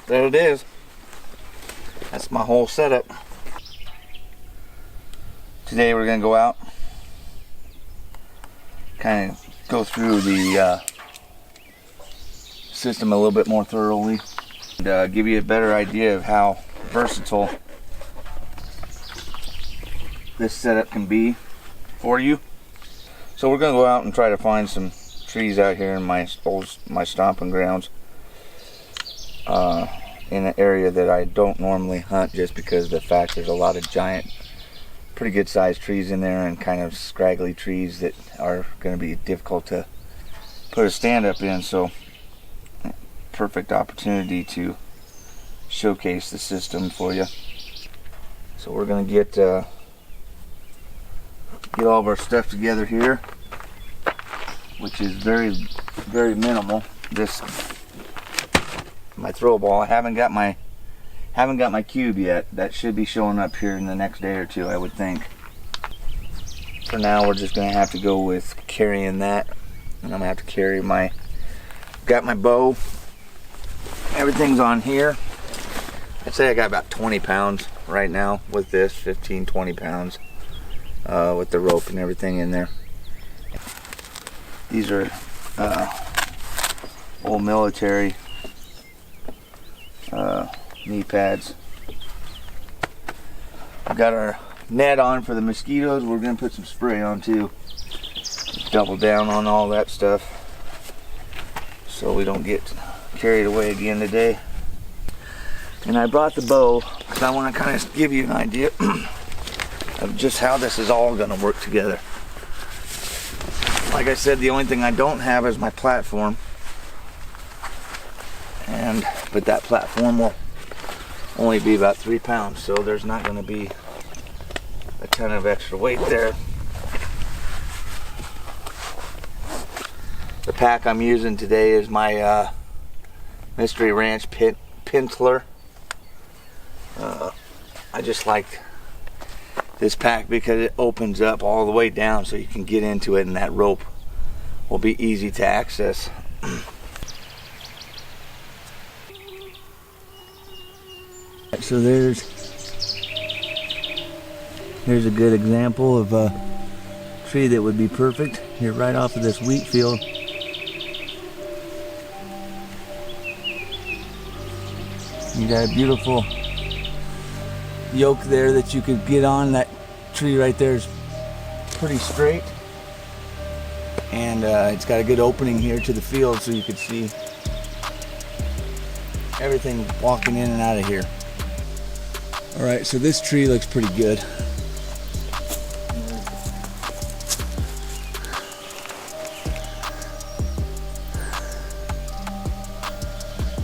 there it is. That's my whole setup. Today we're gonna go out, kind of go through the system a little bit more thoroughly, and give you a better idea of how versatile this setup can be for you. So we're gonna go out and try to find some trees out here in my stomping grounds, in an area that I don't normally hunt, just because of the fact there's a lot of giant, pretty good sized trees in there, and kind of scraggly trees that are going to be difficult to put a stand up in. So perfect opportunity to showcase the system for you. So we're going to get all of our stuff together here, which is very, very minimal. This, my throw ball, I haven't got my cube yet. That should be showing up here in the next day or two, I would think. For now, we're just gonna have to go with carrying that, and I'm gonna have to carry got my bow. Everything's on here. I'd say I got about 20 pounds right now with this, 15, 20 pounds with the rope and everything in there. These are old military knee pads. We've got our net on for the mosquitoes. We're going to put some spray on too. Double down on all that stuff so we don't get carried away again today. And I brought the bow because I want to kind of give you an idea of just how this is all going to work together. Like I said, the only thing I don't have is my platform, but that platform will only be about 3 pounds, so there's not going to be a ton of extra weight there. The pack I'm using today is my Mystery Ranch Pintler. I just like this pack because it opens up all the way down so you can get into it, and that rope will be easy to access. So there's a good example of a tree that would be perfect here right off of this wheat field. You got a beautiful yoke there that you could get on. That tree right there is pretty straight, and it's got a good opening here to the field so you could see everything walking in and out of here. Alright, so this tree looks pretty good.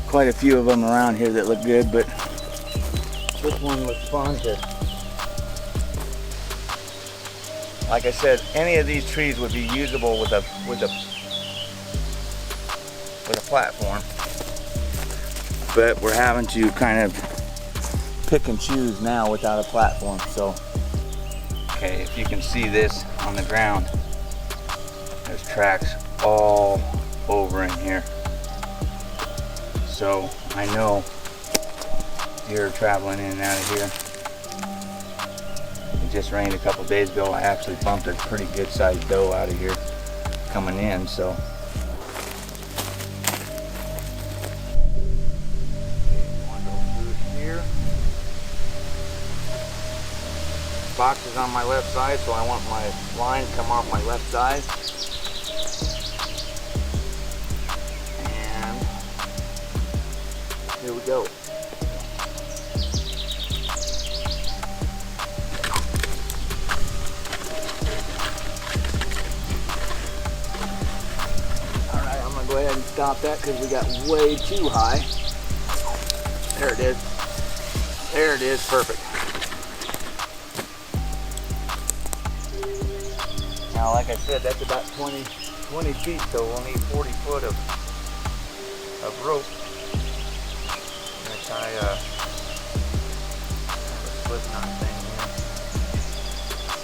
Quite a few of them around here that look good, but this one was fun to... Like I said, any of these trees would be usable with a platform, but we're having to kind of pick and choose now without a platform. So, okay, if you can see this on the ground, there's tracks all over in here. So I know deer are traveling in and out of here. It just rained a couple days ago. I actually bumped a pretty good sized doe out of here coming in, so. Box is on my left side, so I want my line to come off my left side. And here we go. Alright, I'm going to go ahead and stop that because we got way too high. There it is. There it is, perfect. Now, like I said, that's about 20 feet, so we'll need 40 foot of rope. I'm going to tie a slip knot thing here.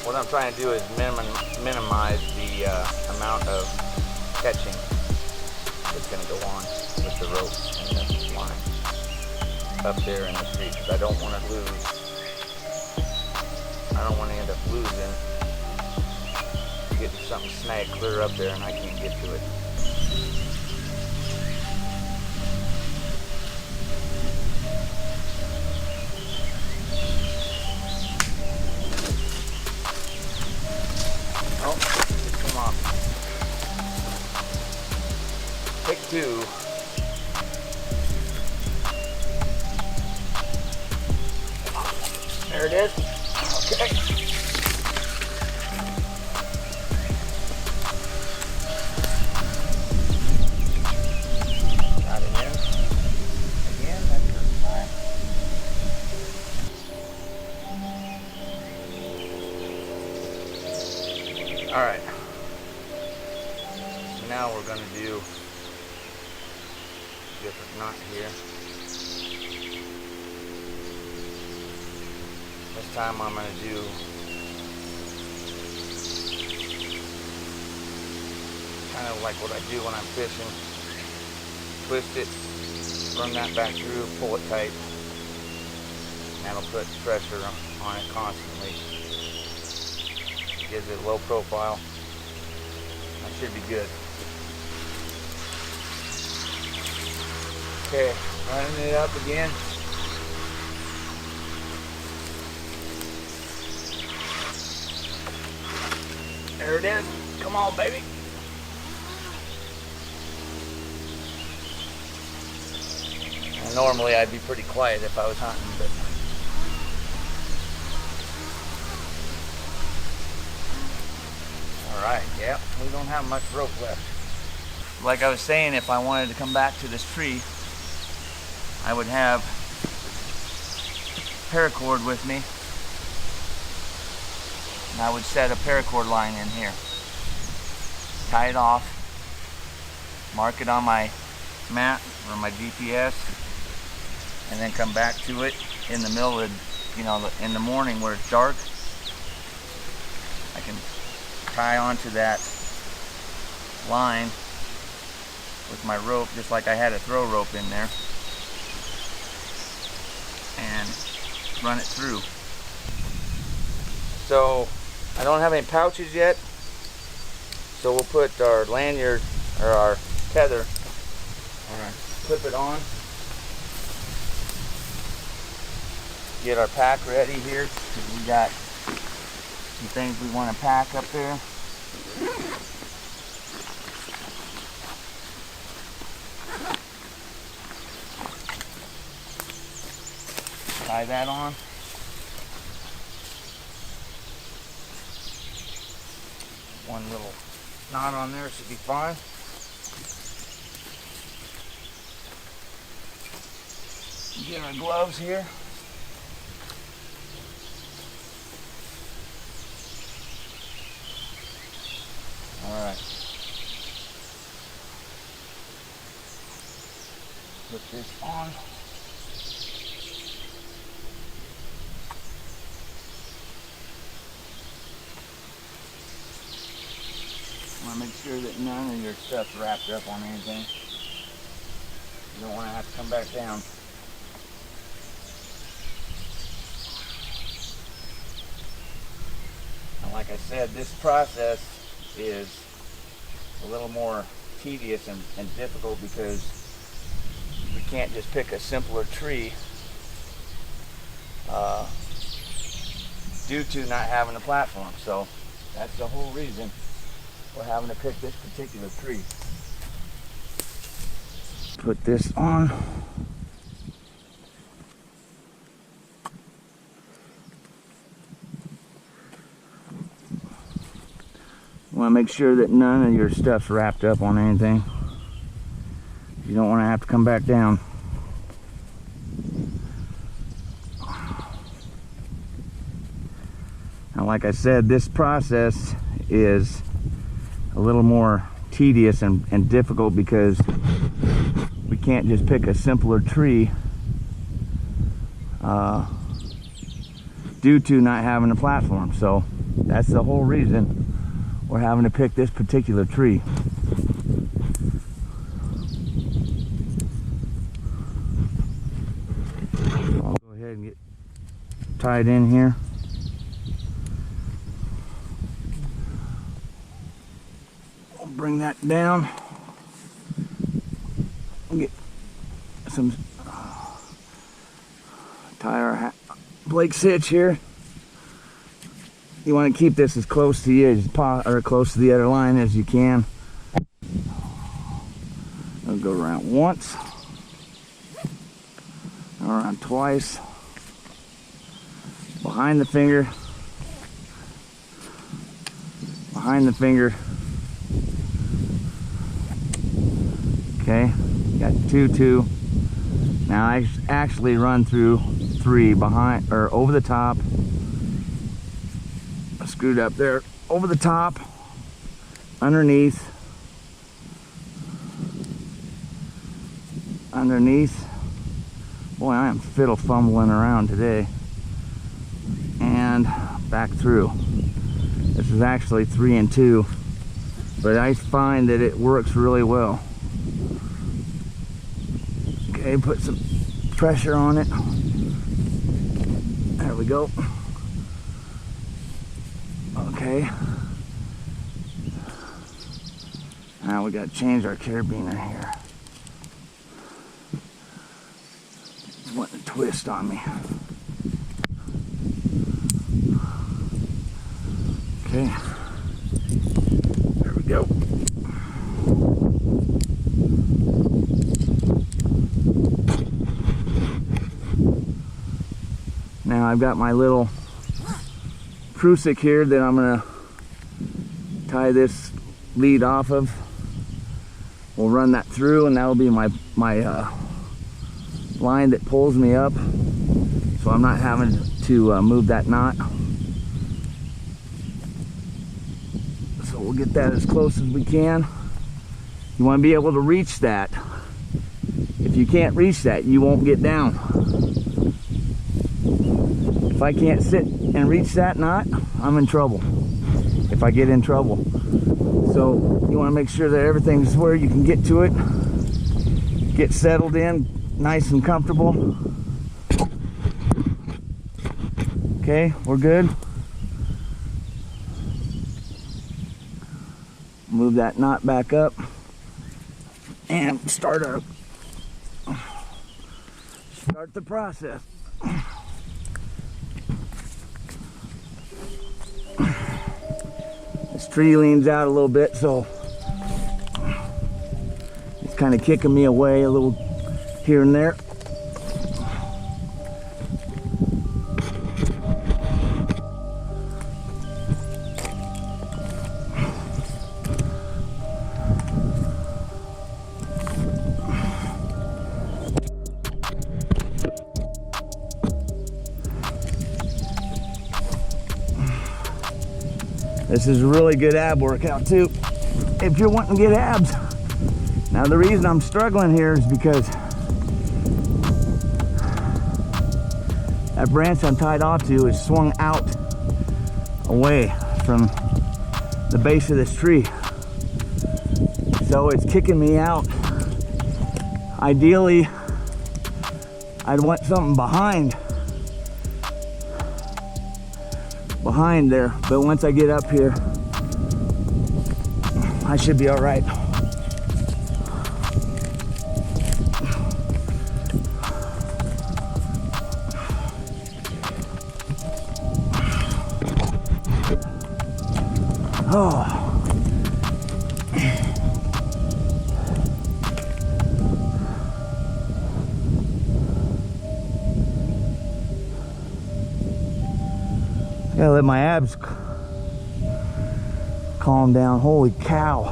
What I'm trying to do is minimize the amount of catching that's going to go on with the rope and the line. up there in the tree because I don't want to lose. I don't want to end up losing, getting something snagged clear up there and I can't get to it. Oh, just come off. Take two. There it is. Okay. Got it in. Again, that's your time. All right. So now we're going to do a different knot here. This time I'm going to do kind of like what I do when I'm fishing. Twist it, run that back through, pull it tight. That'll put pressure on it constantly. Gives it a low profile. That should be good. Okay, running it up again. There it is. Come on, baby. And normally I'd be pretty quiet if I was hunting, but all right, yeah, we don't have much rope left. Like I was saying, if I wanted to come back to this tree, I would have paracord with me. And I would set a paracord line in here. Tie it off, mark it on my map or my GPS, and then come back to it in the middle of, in the morning where it's dark. I can tie onto that line with my rope, just like I had a throw rope in there, and run it through. So I don't have any pouches yet, so we'll put our lanyard or our tether, clip it on, get our pack ready here because we got some things we want to pack up there. Tie that on. One little knot on there should be fine. Get our gloves here. All right. Put this on. Want to make sure that none of your stuff's wrapped up on anything. You don't want to have to come back down. And like I said, this process is a little more tedious and difficult because we can't just pick a simpler tree due to not having a platform. So that's the whole reason we're having to pick this particular tree. Put this on. Want to make sure that none of your stuff's wrapped up on anything. You don't want to have to come back down. And like I said, this process is a little more tedious and difficult because we can't just pick a simpler tree due to not having a platform. So that's the whole reason we're having to pick this particular tree. ahead and get tied in here. I'll bring that down. Get some tie our Blake hitch here. You want to keep this as close to you or close to the other line as you can. I'll go around once, around twice, behind the finger, okay, got 2, now I actually run through 3 behind or over the top. I screwed up there, over the top, underneath, boy, I am fiddle fumbling around today, and back through. This is actually 3 and 2, but I find that it works really well. Okay, put some pressure on it. There we go. Okay. Now we got to change our carabiner here. It's wanting to twist on me. Okay. There we go. Now I've got my little prusik here that I'm gonna tie this lead off of. We'll run that through, and that'll be my line that pulls me up, so I'm not having to move that knot. So we'll get that as close as we can. You want to be able to reach that. If you can't reach that, you won't get down. If I can't sit and reach that knot, I'm in trouble. If I get in trouble. So you want to make sure that everything's where you can get to it. Get settled in, nice and comfortable. Okay, we're good. Move that knot back up and start the process. This tree leans out a little bit, so it's kind of kicking me away a little here and there. This is a really good ab workout too, if you're wanting to get abs. Now the reason I'm struggling here is because that branch I'm tied off to is swung out away from the base of this tree. So it's kicking me out. Ideally, I'd want something behind there, but once I get up here, I should be all right. Oh. Gotta let my abs calm down. Holy cow.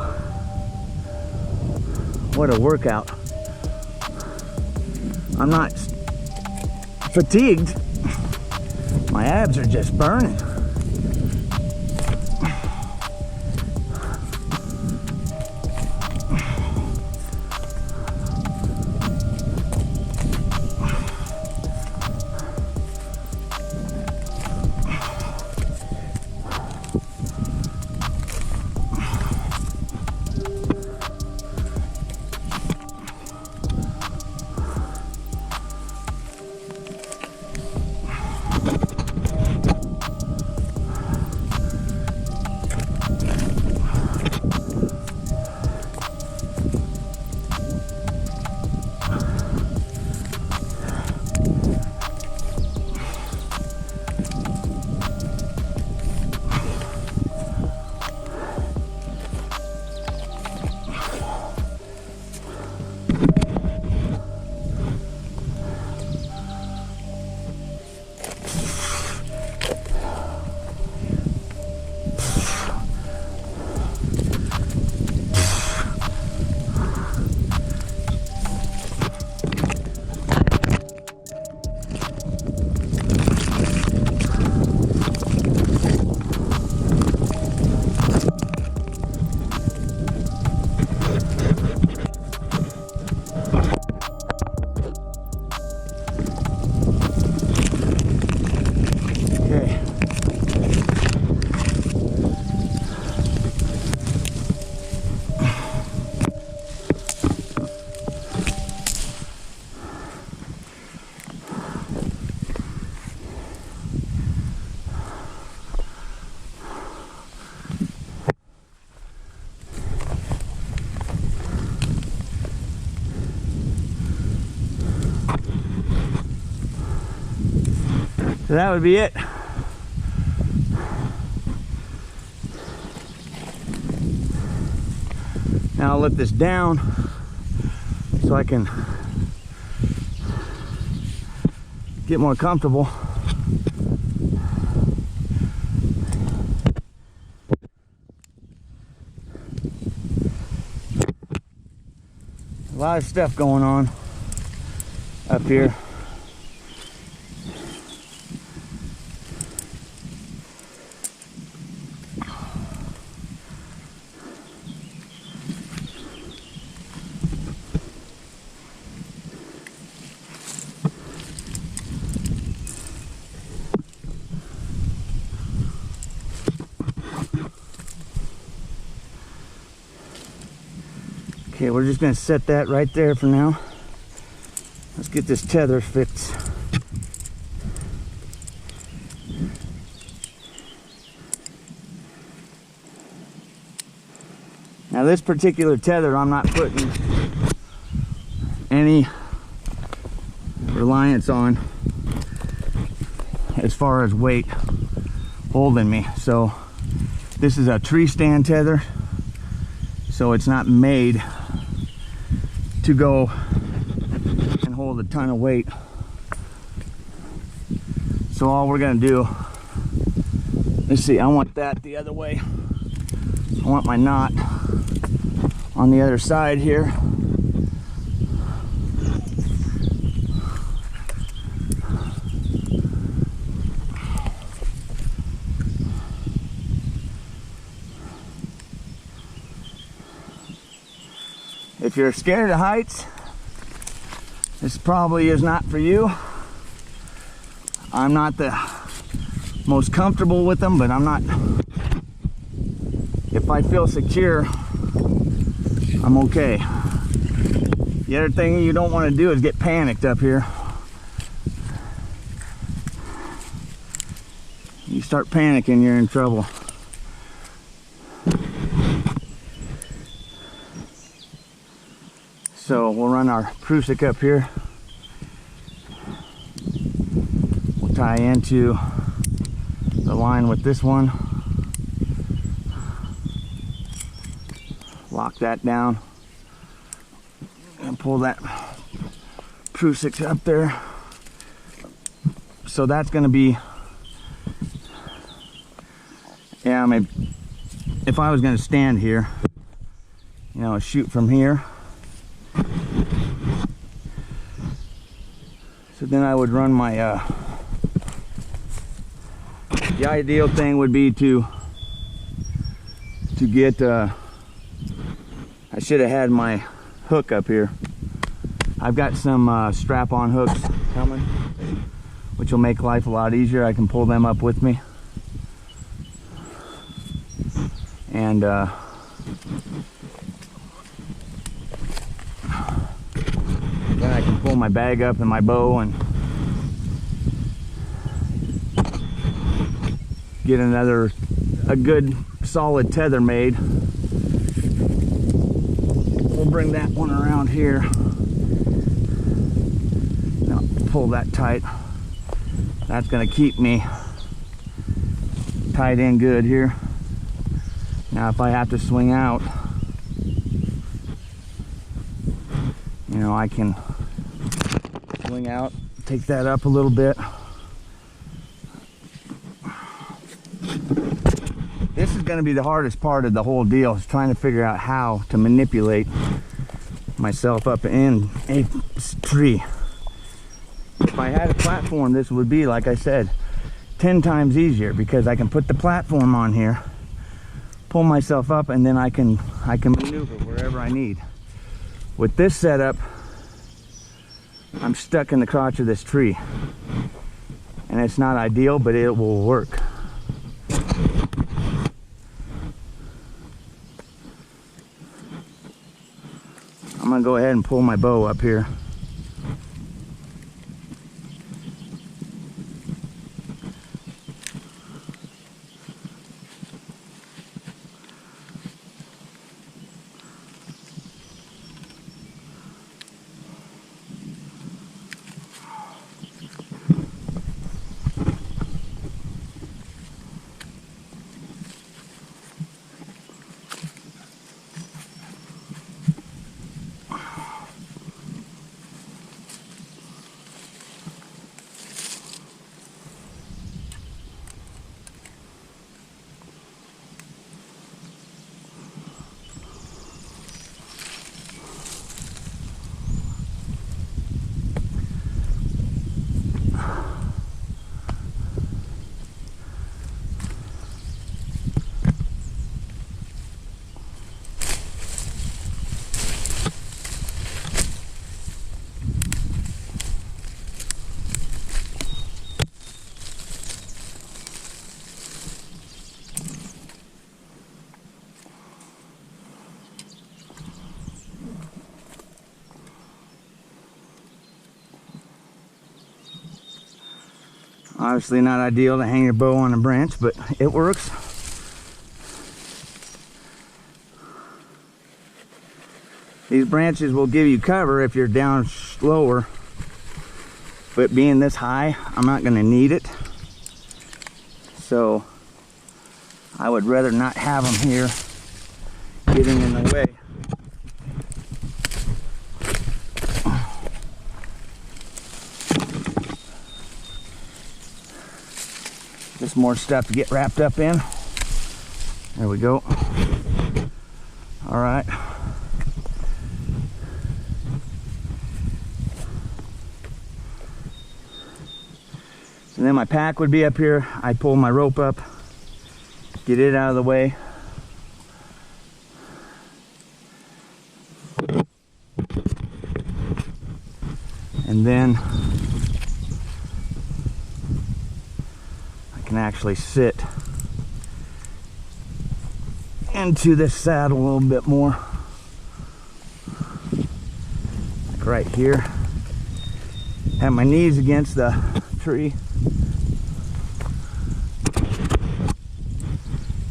What a workout. I'm not fatigued. My abs are just burning. So that would be it. Now I'll let this down so I can get more comfortable. A lot of stuff going on up here. Okay, we're just gonna set that right there for now. Let's get this tether fixed. Now this particular tether, I'm not putting any reliance on as far as weight holding me. So this is a tree stand tether, so it's not made to go and hold a ton of weight. So all we're gonna do, let's see, I want that the other way. I want my knot on the other side here. If you're scared of heights, this probably is not for you. I'm not the most comfortable with them, but I'm not, if I feel secure, I'm okay. The other thing you don't want to do is get panicked up here. You start panicking, you're in trouble. So we'll run our prusik up here. We'll tie into the line with this one. Lock that down. And pull that prusik up there. So that's gonna be, yeah, I mean, if I was gonna stand here, you know, shoot from here. So then I would run my, the ideal thing would be to get, I should have had my hook up here. I've got some strap-on hooks coming, which will make life a lot easier. I can pull them up with me. And then I can pull my bag up and my bow and get a good solid tether made. We'll bring that one around here. Now pull that tight. That's gonna keep me tied in good here. Now if I have to swing out, you know, I can swing out, take that up a little bit. This is going to be the hardest part of the whole deal, is trying to figure out how to manipulate myself up in a tree. If I had a platform, this would be, like I said, 10 times easier, because I can put the platform on here, pull myself up, and then I can maneuver wherever I need. With this setup, I'm stuck in the crotch of this tree, and it's not ideal, but it will work. I'm gonna go ahead and pull my bow up here. Obviously not ideal to hang your bow on a branch, but it works. These branches will give you cover if you're down slower, but being this high, I'm not going to need it. So I would rather not have them here getting in the way. Just more stuff to get wrapped up in. There we go. All right. And then my pack would be up here. I'd pull my rope up, get it out of the way. And then I can actually sit into this saddle a little bit more. Like right here. Have my knees against the tree.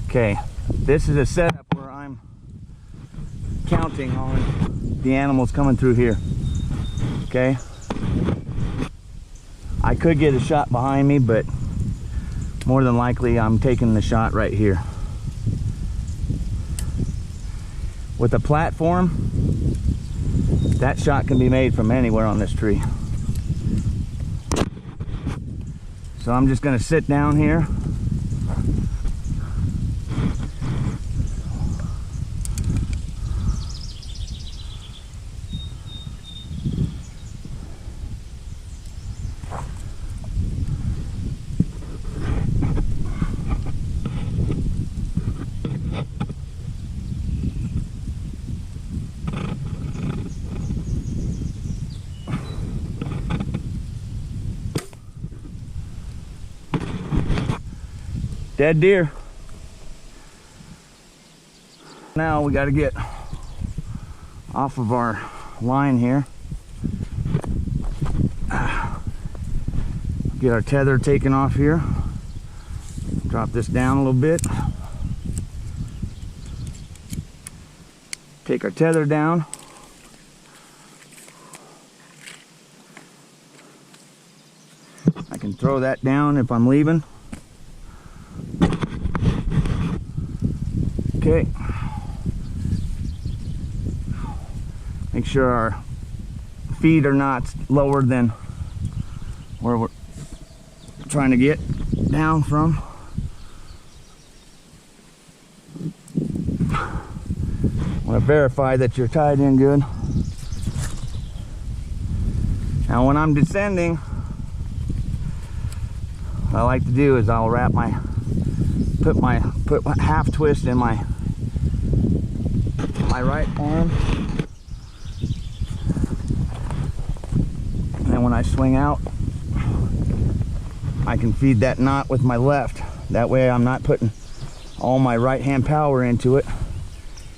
Okay, this is a setup where I'm counting on the animals coming through here. Okay, I could get a shot behind me, but more than likely I'm taking the shot right here. With a platform, that shot can be made from anywhere on this tree. So I'm just going to sit down here. Dead deer. Now we got to get off of our line here. Get our tether taken off here. Drop this down a little bit. Take our tether down. I can throw that down if I'm leaving. Okay. Make sure our feet are not lower than where we're trying to get down from. Want to verify that you're tied in good. Now when I'm descending, what I like to do is I'll wrap my put my half twist in my right arm, and then when I swing out, I can feed that knot with my left. That way I'm not putting all my right hand power into it,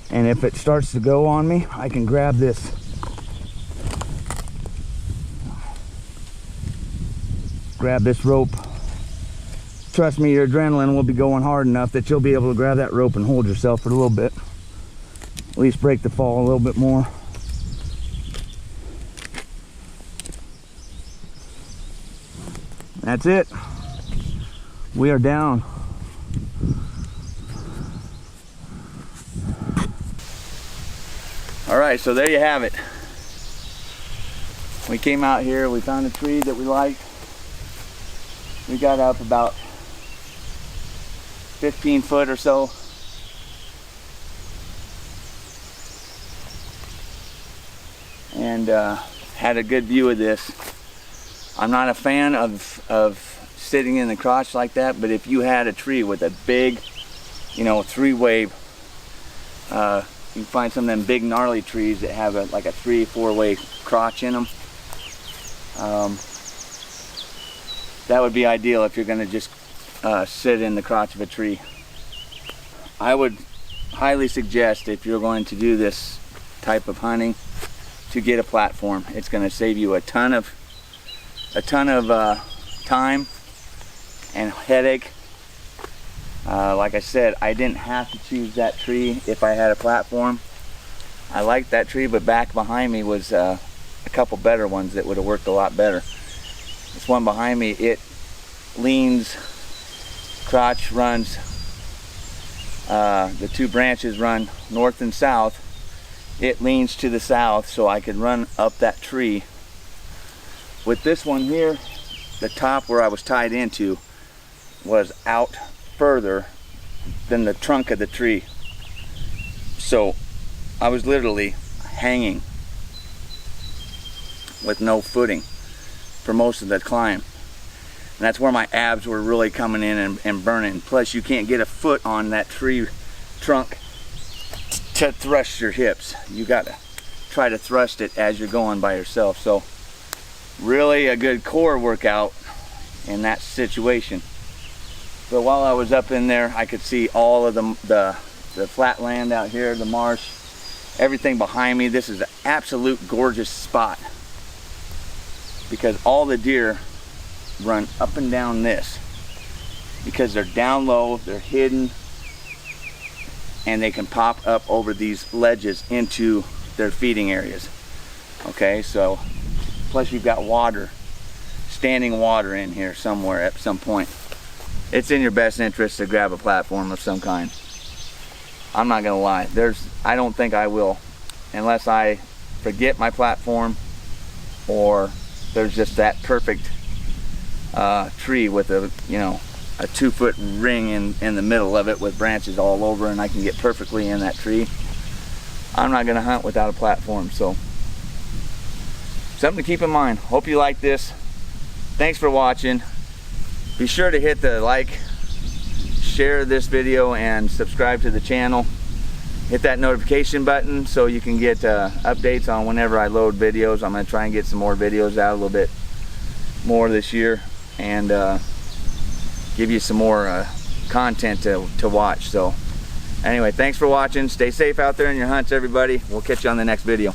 and if it starts to go on me, I can grab this rope. Trust me, your adrenaline will be going hard enough that you'll be able to grab that rope and hold yourself for a little bit. At least break the fall a little bit more. That's it. We are down. All right, so there you have it. We came out here, we found a tree that we liked. We got up about 15 foot or so. And had a good view of this. I'm not a fan of sitting in the crotch like that, but if you had a tree with a big, you know, three-way, you can find some of them big gnarly trees that have like a 3-4-way crotch in them. That would be ideal if you're going to just sit in the crotch of a tree. I would highly suggest, if you're going to do this type of hunting, to get a platform. It's going to save you a ton of time, and headache. Like I said, I didn't have to choose that tree if I had a platform. I liked that tree, but back behind me was a couple better ones that would have worked a lot better. This one behind me, it leans, crotch runs, the two branches run north and south. It leans to the south, so I could run up that tree. With this one here, the top where I was tied into was out further than the trunk of the tree. So I was literally hanging with no footing for most of the climb. And that's where my abs were really coming in and burning. Plus, you can't get a foot on that tree trunk to thrust your hips. You gotta try to thrust it as you're going by yourself. So really a good core workout in that situation. So while I was up in there, I could see all of the flat land out here, the marsh, everything behind me. This is an absolute gorgeous spot because all the deer run up and down this because they're down low, they're hidden, and they can pop up over these ledges into their feeding areas. Okay, so plus you've got water, standing water in here somewhere at some point. It's in your best interest to grab a platform of some kind. I'm not gonna lie, I don't think I will, unless I forget my platform or there's just that perfect tree with a 2-foot ring in the middle of it with branches all over, and I can get perfectly in that tree. I'm not gonna hunt without a platform, so something to keep in mind. Hope you like this. Thanks for watching. Be sure to hit the like, share this video, and subscribe to the channel. Hit that notification button so you can get updates on whenever I load videos. I'm going to try and get some more videos out a little bit more this year and give you some more content to watch. So anyway, thanks for watching. Stay safe out there in your hunts, everybody. We'll catch you on the next video.